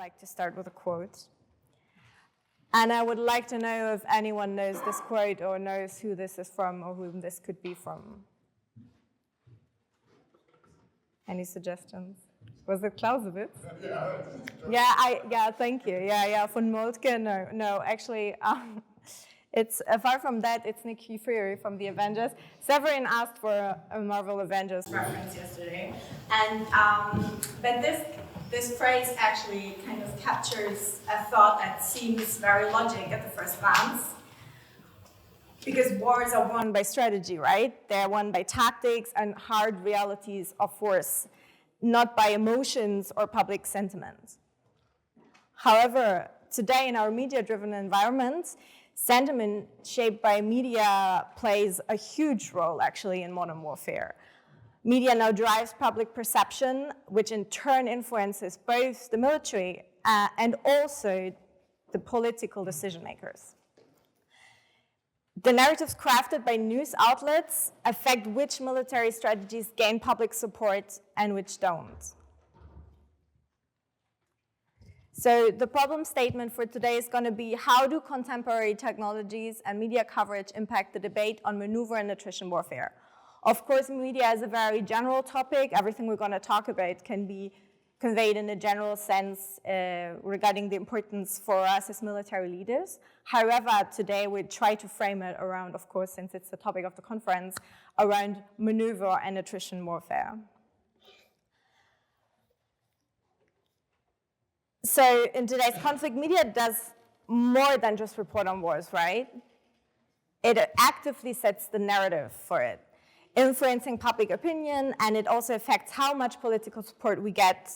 like to start with a quote. And I would like to know if anyone knows this quote or knows who this is from or whom this could be from. Any suggestions? Was it Clausewitz? Yeah, thank you. Yeah, von Moltke. No, actually, it's far from that. It's Nick Fury from the Avengers. Severin asked for a Marvel Avengers reference yesterday, and but this phrase actually kind of captures a thought that seems very logic at the first glance. Because wars are won by strategy, right? They're won by tactics and hard realities of force, not by emotions or public sentiment. However, today in our media-driven environment, sentiment shaped by media plays a huge role, actually, in modern warfare. Media now drives public perception, which in turn influences both the military and also the political decision makers. The narratives crafted by news outlets affect which military strategies gain public support and which don't. So the problem statement for today is going to be, how do contemporary technologies and media coverage impact the debate on maneuver and attrition warfare? Of course, media is a very general topic. Everything we're going to talk about can be conveyed in a general sense regarding the importance for us as military leaders. However, today we try to frame it around, of course, since it's the topic of the conference, around maneuver and attrition warfare. So in today's conflict, media does more than just report on wars, right? It actively sets the narrative for it, influencing public opinion, and it also affects how much political support we get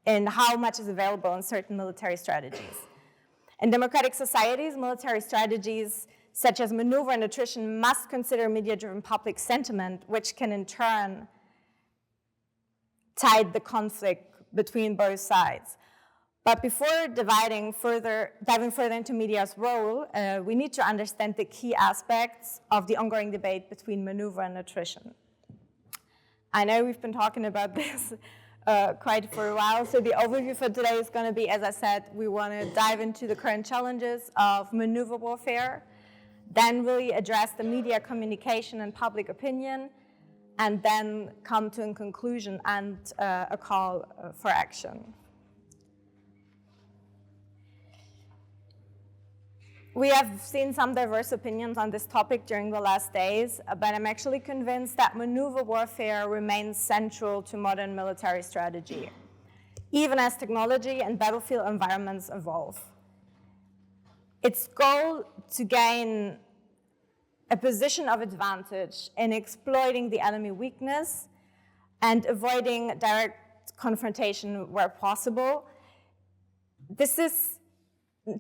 and how much is available in certain military strategies. In democratic societies, military strategies such as maneuver and attrition must consider media-driven public sentiment, which can in turn tide the conflict between both sides. But before diving further into media's role, we need to understand the key aspects of the ongoing debate between maneuver and attrition. I know we've been talking about this quite for a while, so the overview for today is going to be, as I said, we want to dive into the current challenges of maneuver warfare, then really address the media communication and public opinion, and then come to a conclusion and a call for action. We have seen some diverse opinions on this topic during the last days, but I'm actually convinced that maneuver warfare remains central to modern military strategy, even as technology and battlefield environments evolve. Its goal to gain a position of advantage in exploiting the enemy weakness and avoiding direct confrontation where possible. This is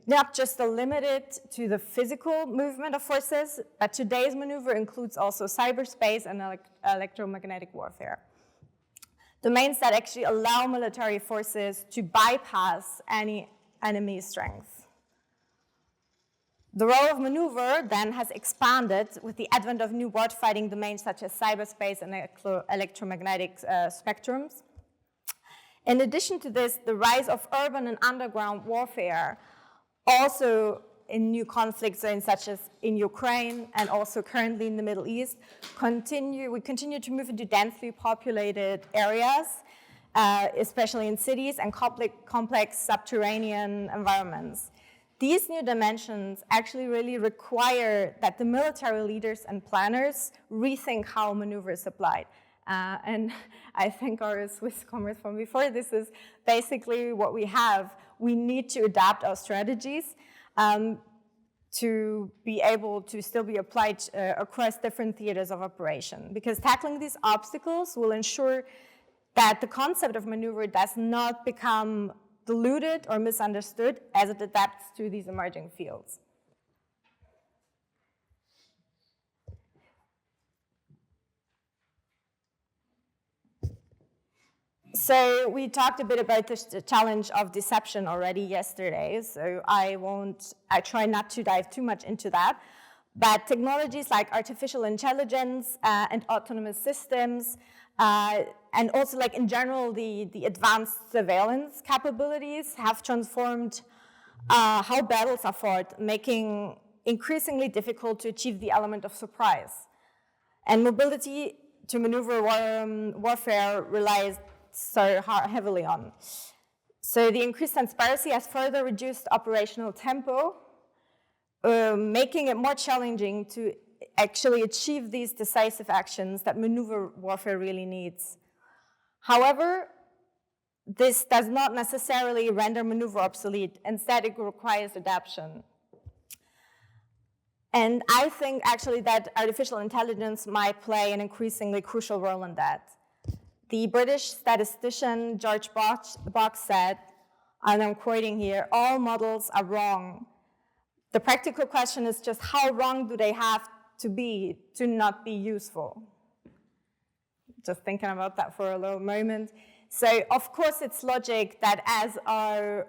not just limited to the physical movement of forces, but today's maneuver includes also cyberspace and electromagnetic warfare. Domains that actually allow military forces to bypass any enemy strength. The role of maneuver then has expanded with the advent of new warfighting domains such as cyberspace and electromagnetic spectrums. In addition to this, the rise of urban and underground warfare, also in new conflict zones such as in Ukraine and also currently in the Middle East, we continue to move into densely populated areas, especially in cities and complex subterranean environments. These new dimensions actually really require that the military leaders and planners rethink how maneuver is applied. And I think our Swiss comrades from before, this is basically what we have. We need to adapt our strategies to be able to still be applied across different theaters of operation, because tackling these obstacles will ensure that the concept of maneuver does not become diluted or misunderstood as it adapts to these emerging fields. So we talked a bit about the challenge of deception already yesterday, so I try not to dive too much into that. But technologies like artificial intelligence and autonomous systems And also, like in general, the advanced surveillance capabilities have transformed how battles are fought, making increasingly difficult to achieve the element of surprise. And mobility to maneuver warfare relies so heavily on. So the increased transparency has further reduced operational tempo, making it more challenging to actually achieve these decisive actions that maneuver warfare really needs. However, this does not necessarily render maneuver obsolete. Instead, it requires adaptation. And I think actually that artificial intelligence might play an increasingly crucial role in that. The British statistician George Box said, and I'm quoting here, "All models are wrong. The practical question is just how wrong do they have to be to not be useful?" Just thinking about that for a little moment. So of course it's logic that as our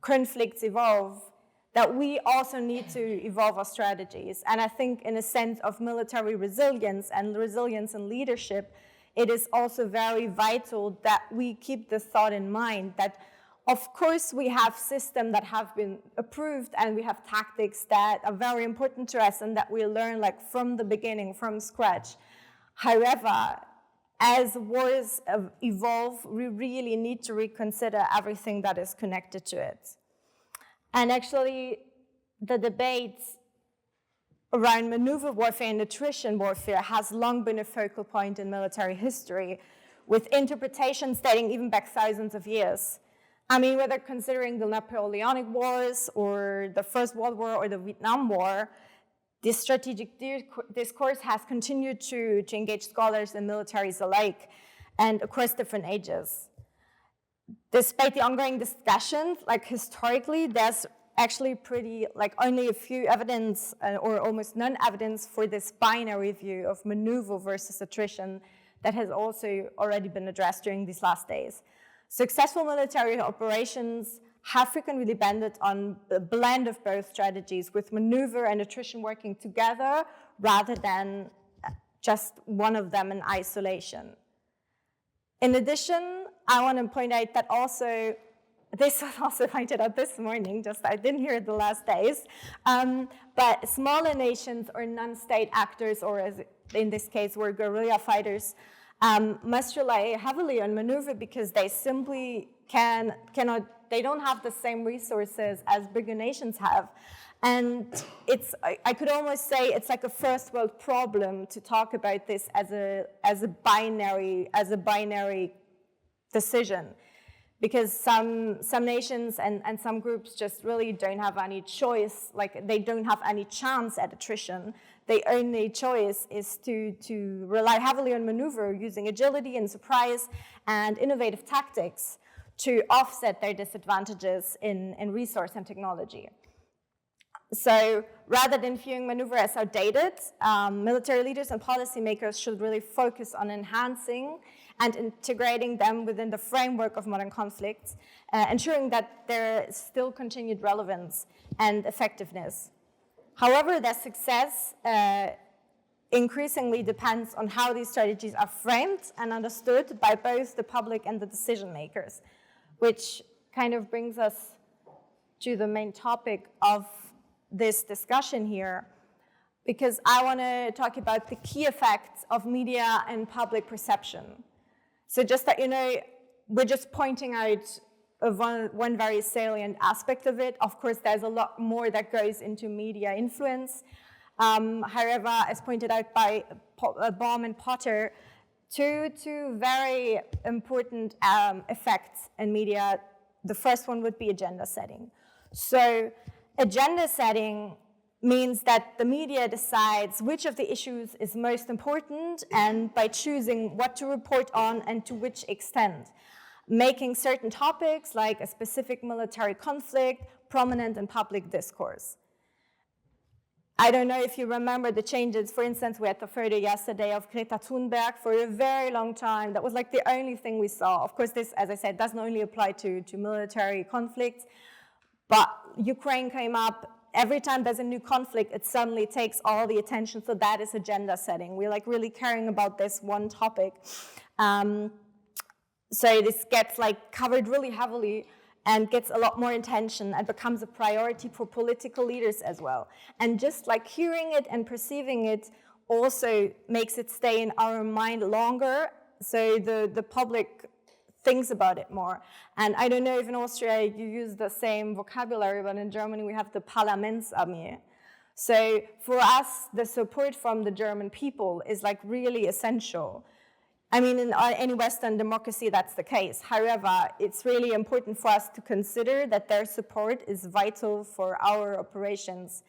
conflicts evolve, that we also need to evolve our strategies. And I think in a sense of military resilience and resilience in leadership, it is also very vital that we keep this thought in mind that of course we have systems that have been approved and we have tactics that are very important to us and that we learn like from the beginning, from scratch. However, as wars evolve, we really need to reconsider everything that is connected to it. And actually, the debate around maneuver warfare and attrition warfare has long been a focal point in military history, with interpretations dating even back thousands of years. I mean, whether considering the Napoleonic Wars or the First World War or the Vietnam War, this strategic discourse has continued to engage scholars and militaries alike and across different ages. Despite the ongoing discussions, like historically, there's actually only a few evidence or almost none evidence for this binary view of maneuver versus attrition that has also already been addressed during these last days. Successful military operations have frequently depended on a blend of both strategies, with maneuver and attrition working together rather than just one of them in isolation. In addition, I want to point out that also, this was also pointed out this morning, just I didn't hear it the last days, but smaller nations or non-state actors, or as in this case were guerrilla fighters, must rely heavily on maneuver because they simply they don't have the same resources as bigger nations have. And I could almost say it's like a first world problem to talk about this as a binary decision, because some nations and some groups just really don't have any choice, like they don't have any chance at attrition. The only choice is to rely heavily on maneuver, using agility and surprise and innovative tactics to offset their disadvantages in resource and technology. So rather than viewing maneuver as outdated, military leaders and policymakers should really focus on enhancing and integrating them within the framework of modern conflicts, ensuring that there is still continued relevance and effectiveness. However, their success increasingly depends on how these strategies are framed and understood by both the public and the decision makers, which kind of brings us to the main topic of this discussion here, because I want to talk about the key effects of media and public perception. So just that you know, we're just pointing out one very salient aspect of it. Of course, there's a lot more that goes into media influence. However, as pointed out by Baum and Potter, two very important effects in media. The first one would be agenda setting. So agenda setting means that the media decides which of the issues is most important, and by choosing what to report on and to which extent, making certain topics like a specific military conflict prominent in public discourse. I don't know if you remember the changes. For instance, we had the photo yesterday of Greta Thunberg. For a very long time, that was like the only thing we saw. Of course, this, as I said, doesn't only apply to military conflicts, but Ukraine came up, every time there's a new conflict, it suddenly takes all the attention. So that is agenda setting. We're like really caring about this one topic. So this gets like covered really heavily and gets a lot more attention and becomes a priority for political leaders as well. And just like hearing it and perceiving it also makes it stay in our mind longer, so the public thinks about it more. And I don't know if in Austria you use the same vocabulary, but in Germany we have the Parlamentsarmee. So for us, the support from the German people is like really essential. I mean, in any Western democracy, that's the case. However, it's really important for us to consider that their support is vital for our operations.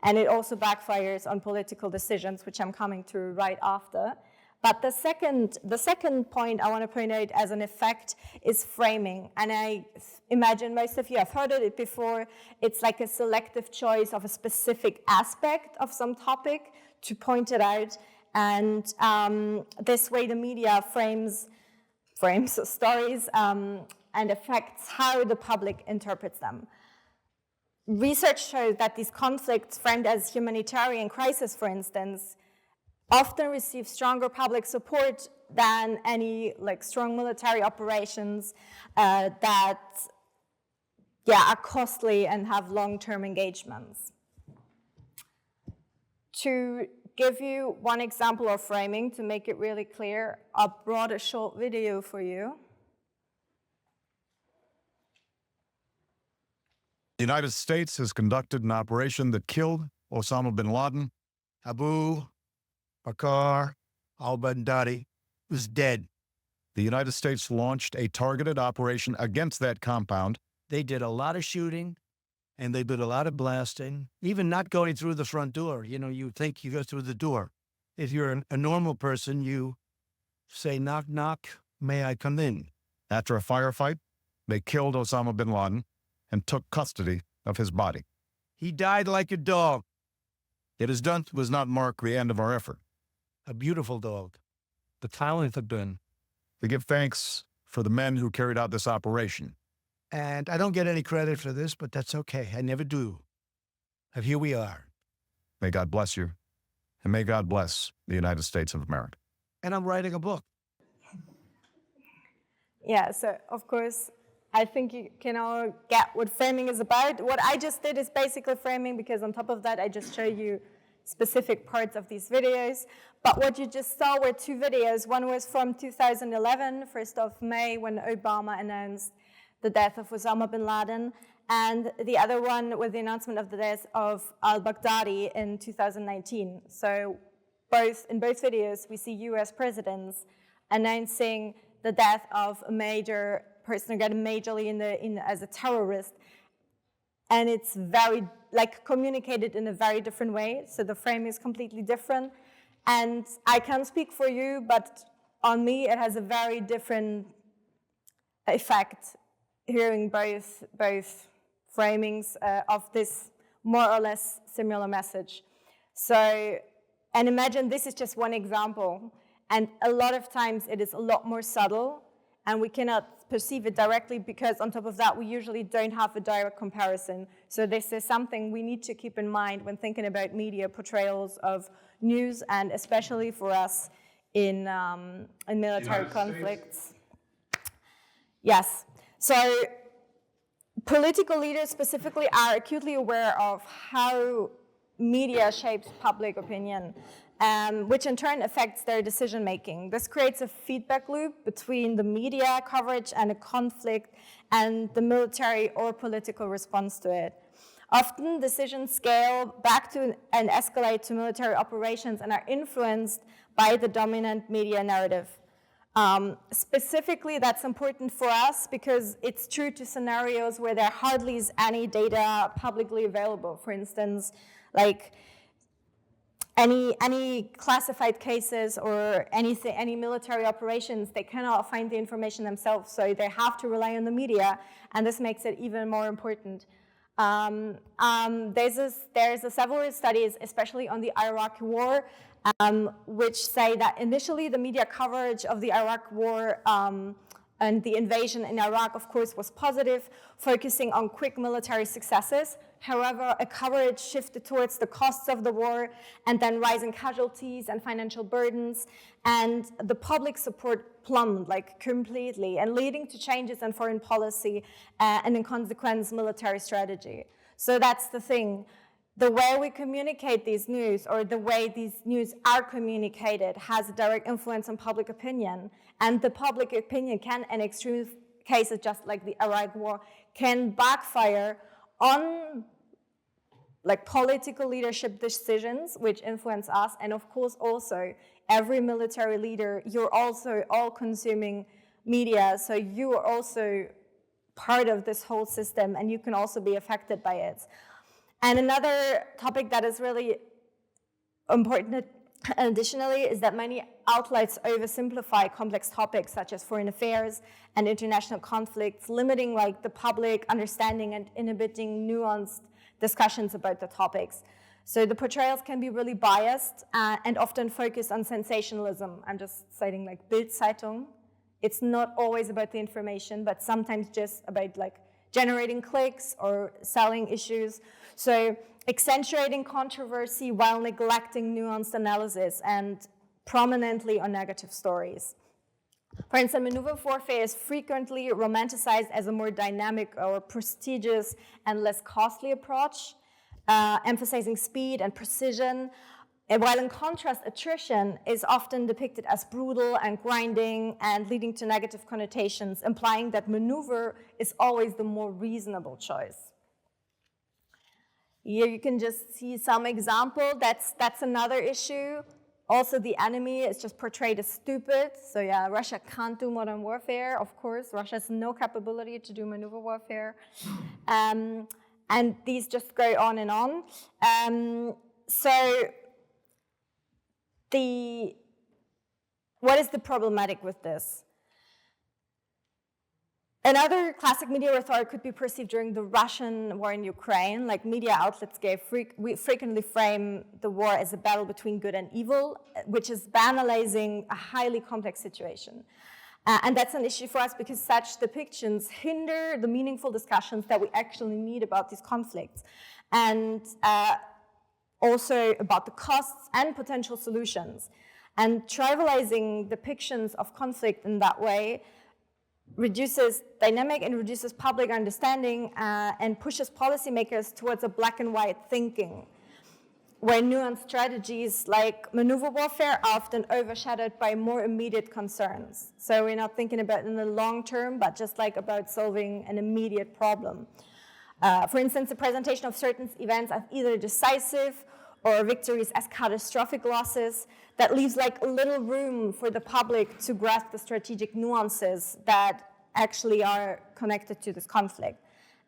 And it also backfires on political decisions, which I'm coming to right after. But the second point I want to point out as an effect is framing. And I imagine most of you have heard of it before. It's like a selective choice of a specific aspect of some topic to point it out. And this way the media frames stories and affects how the public interprets them. Research shows that these conflicts framed as humanitarian crisis, for instance, often receive stronger public support than any like strong military operations that are costly and have long-term engagements. To give you one example of framing to make it really clear, I brought a short video for you. The United States has conducted an operation that killed Osama bin Laden. Abu Bakr al-Baghdadi was dead. The United States launched a targeted operation against that compound. They did a lot of shooting, and they did a lot of blasting, even not going through the front door. You know, you think you go through the door. If you're a normal person, you say, knock, knock, may I come in? After a firefight, they killed Osama bin Laden and took custody of his body. He died like a dog. Yet his death was not mark the end of our effort. A beautiful dog. The talented Ben. We give thanks for the men who carried out this operation. And I don't get any credit for this, but that's okay. I never do. And here we are. May God bless you, and may God bless the United States of America. And I'm writing a book. Yeah, so of course, I think you can all get what framing is about. What I just did is basically framing, because on top of that, I just show you specific parts of these videos. But what you just saw were two videos. One was from 2011, 1st of May, when Obama announced the death of Osama bin Laden, and the other one was the announcement of the death of al-Baghdadi in 2019. So in both videos, we see US presidents announcing the death of a major person who got majorly as a terrorist. And it's very, like, communicated in a very different way. So the frame is completely different. And I can't speak for you, but on me, it has a very different effect hearing both framings of this more or less similar message. So, and imagine this is just one example. And a lot of times it is a lot more subtle, and we cannot perceive it directly because on top of that, we usually don't have a direct comparison. So this is something we need to keep in mind when thinking about media portrayals of news, and especially for us in military conflicts. Yes, so political leaders specifically are acutely aware of how media shapes public opinion, which in turn affects their decision-making. This creates a feedback loop between the media coverage and a conflict and the military or political response to it. Often decisions scale back to and escalate to military operations and are influenced by the dominant media narrative. Specifically, that's important for us because it's true to scenarios where there hardly is any data publicly available. For instance, like any classified cases or any military operations, they cannot find the information themselves, so they have to rely on the media, and this makes it even more important. There's several studies, especially on the Iraq War, which say that initially the media coverage of the Iraq War and the invasion in Iraq, of course, was positive, focusing on quick military successes. However, a coverage shifted towards the costs of the war and then rising casualties and financial burdens, and the public support plummeted like completely, and leading to changes in foreign policy and in consequence military strategy. So that's the thing. The way we communicate these news, or the way these news are communicated, has a direct influence on public opinion. And the public opinion can, in extreme cases, just like the Iraq war, can backfire on like political leadership decisions which influence us. And of course also every military leader, you're also all consuming media, so you are also part of this whole system and you can also be affected by it. And another topic that is really important additionally is that many outlets oversimplify complex topics such as foreign affairs and international conflicts, limiting like the public understanding and inhibiting nuanced discussions about the topics. So the portrayals can be really biased and often focus on sensationalism. I'm just citing like Bild-Zeitung. It's not always about the information, but sometimes just about like generating clicks or selling issues. So accentuating controversy while neglecting nuanced analysis and prominently on negative stories. For instance, maneuver warfare is frequently romanticized as a more dynamic or prestigious and less costly approach, emphasizing speed and precision, while in contrast, attrition is often depicted as brutal and grinding and leading to negative connotations, implying that maneuver is always the more reasonable choice. Here you can just see some example. That's another issue. Also, the enemy is just portrayed as stupid. So yeah, Russia can't do modern warfare. Of course, Russia has no capability to do maneuver warfare. And these just go on and on. What is the problematic with this? Another classic media rhetoric could be perceived during the Russian war in Ukraine. Like media outlets frequently frame the war as a battle between good and evil, which is banalizing a highly complex situation. And that's an issue for us because such depictions hinder the meaningful discussions that we actually need about these conflicts. And also about the costs and potential solutions. And trivializing depictions of conflict in that way reduces dynamic and reduces public understanding and pushes policymakers towards a black and white thinking, where nuanced strategies like maneuver warfare are often overshadowed by more immediate concerns. So we're not thinking about in the long term, but just like about solving an immediate problem. For instance, the presentation of certain events as either decisive or victories as catastrophic losses that leaves like little room for the public to grasp the strategic nuances that actually are connected to this conflict.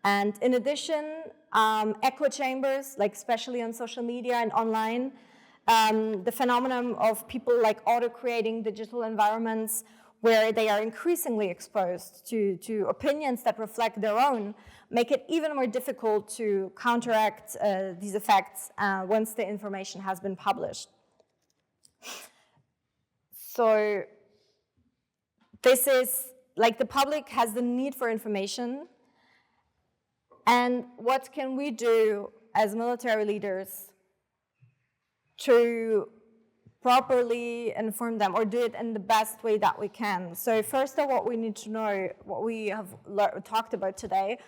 And in addition, echo chambers, like especially on social media and online, the phenomenon of people like auto-creating digital environments where they are increasingly exposed to opinions that reflect their own, make it even more difficult to counteract these effects once the information has been published. So this is, like the public has the need for information, and what can we do as military leaders to properly inform them or do it in the best way that we can? So first of all, what we need to know, what we have talked about today,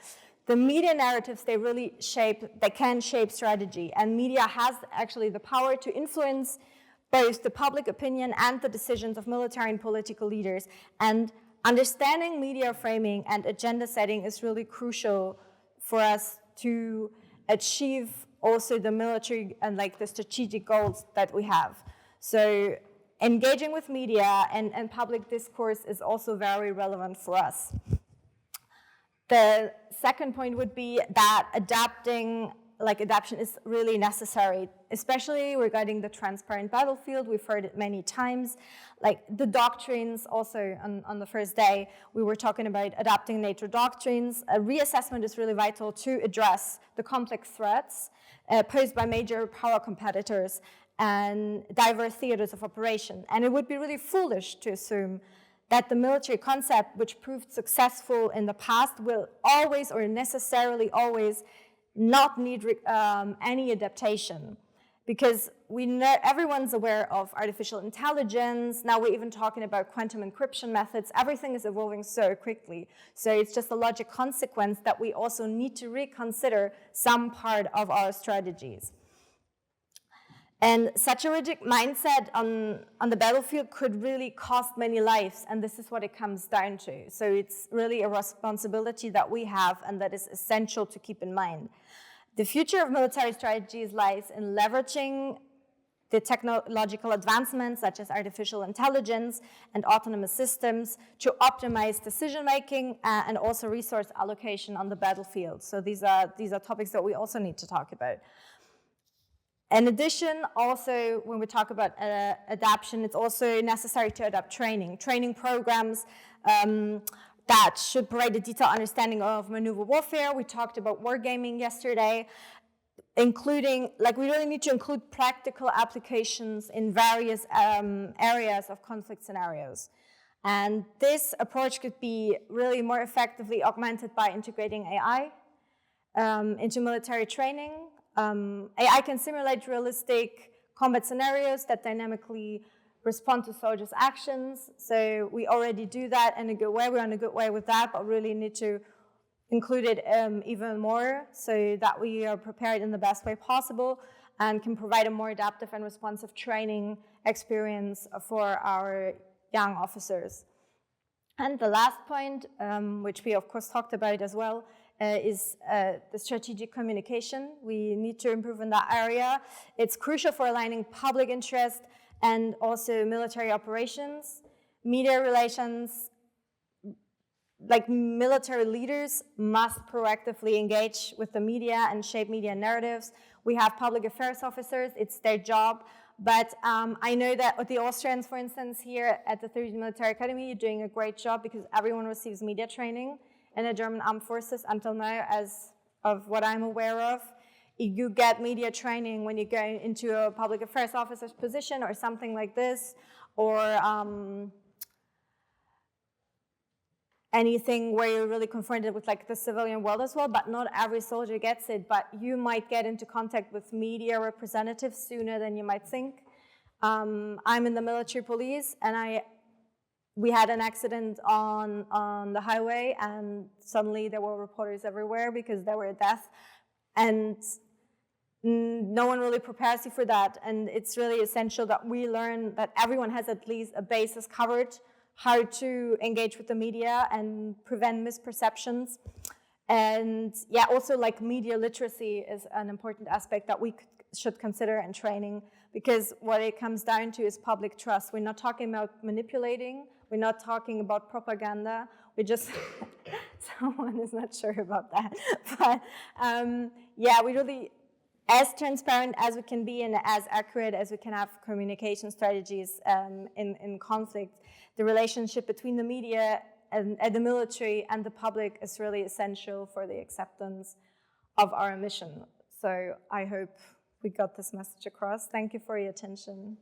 the media narratives, they can shape strategy, and media has actually the power to influence both the public opinion and the decisions of military and political leaders. And understanding media framing and agenda setting is really crucial for us to achieve also the military and like the strategic goals that we have. So engaging with media and public discourse is also very relevant for us. The second point would be that adaptation is really necessary, especially regarding the transparent battlefield. We've heard it many times. Like the doctrines also on the first day, we were talking about adapting NATO doctrines. A reassessment is really vital to address the complex threats posed by major power competitors and diverse theaters of operation. And it would be really foolish to assume that the military concept, which proved successful in the past, will always or necessarily always not need any adaptation. Because we know everyone's aware of artificial intelligence. Now we're even talking about quantum encryption methods. Everything is evolving so quickly. So it's just a logic consequence that we also need to reconsider some part of our strategies. And such a rigid mindset on the battlefield could really cost many lives, and this is what it comes down to. So it's really a responsibility that we have and that is essential to keep in mind. The future of military strategies lies in leveraging the technological advancements such as artificial intelligence and autonomous systems to optimize decision-making and also resource allocation on the battlefield. So these are topics that we also need to talk about. In addition, also, when we talk about adaptation, it's also necessary to adapt training programs that should provide a detailed understanding of maneuver warfare. We talked about wargaming yesterday, including, like, we really need to include practical applications in various areas of conflict scenarios. And this approach could be really more effectively augmented by integrating AI into military training. AI can simulate realistic combat scenarios that dynamically respond to soldiers' actions. So we already do that in a good way. We're on a good way with that, but really need to include it even more so that we are prepared in the best way possible and can provide a more adaptive and responsive training experience for our young officers. And the last point, which we of course talked about as well, is the strategic communication. We need to improve in that area. It's crucial for aligning public interest and also military operations. Media relations, like military leaders, must proactively engage with the media and shape media narratives. We have public affairs officers, it's their job. But I know that with the Austrians, for instance, here at the 30th Military Academy, you're doing a great job because everyone receives media training in the German Armed Forces until now, as of what I'm aware of. You get media training when you go into a public affairs officer's position or something like this, or anything where you're really confronted with like the civilian world as well, but not every soldier gets it, but you might get into contact with media representatives sooner than you might think. I'm in the military police, and we had an accident on the highway, and suddenly there were reporters everywhere because there were deaths, and no one really prepares you for that. And it's really essential that we learn that everyone has at least a basis covered, how to engage with the media and prevent misperceptions. And yeah, also like media literacy is an important aspect that we should consider in training, because what it comes down to is public trust. We're not talking about manipulating, we're not talking about propaganda, we just, someone is not sure about that. But yeah, we really, as transparent as we can be and as accurate as we can have communication strategies in conflict. The relationship between the media and the military and the public is really essential for the acceptance of our mission. So I hope we got this message across. Thank you for your attention.